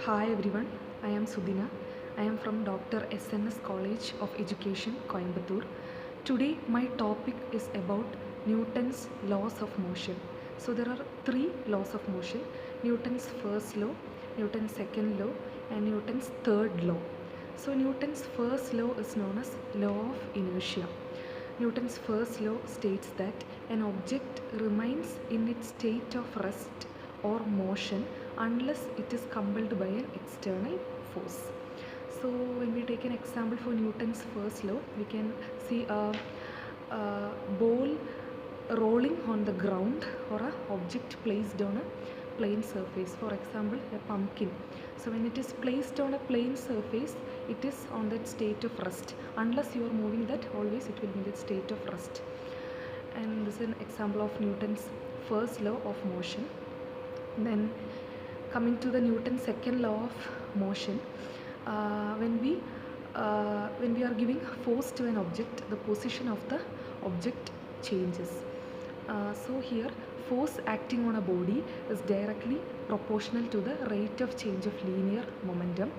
Hi everyone, I am Sudhina. I am from Dr. SNS College of Education, Coimbatore. Today my topic is about Newton's laws of motion. So there are three laws of motion: Newton's first law, Newton's second law, and Newton's third law. So Newton's first law is known as law of inertia. Newton's first law states that an object remains in its state of rest or motion unless it is compelled by an external force. So when we take an example for Newton's first law, we can see a ball rolling on the ground or an object placed on a plane surface. For example, a pumpkin. So when it is placed on a plane surface, it is on that state of rest. Unless you are moving that, always it will be in that state of rest. And this is an example of Newton's first law of motion. Then coming to the Newton's second law of motion, when we are giving force to an object, the position of the object changes. So here force acting on a body is directly proportional to the rate of change of linear momentum,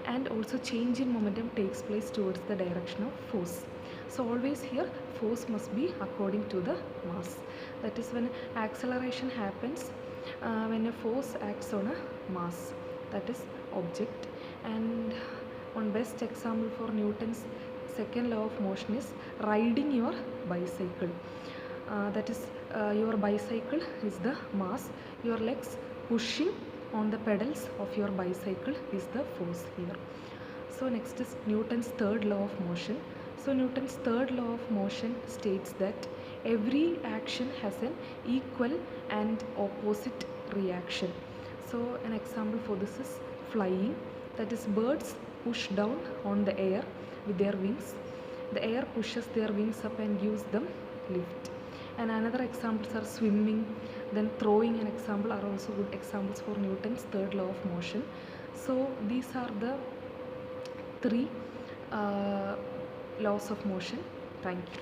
and also change in momentum takes place towards the direction of force. So always here force must be according to the mass. That is, when acceleration happens, when a force acts on a mass, that is object. And one best example for Newton's second law of motion is riding your bicycle. That is, your bicycle is the mass, your legs pushing on the pedals of your bicycle is the force here. So next is Newton's third law of motion. So Newton's third law of motion states that every action has an equal and opposite reaction. So an example for this is flying. That is, birds push down on the air with their wings. The air pushes their wings up and gives them lift. And another examples are swimming, then throwing an example are also good examples for Newton's third law of motion. So these are the three laws of motion. Thank you.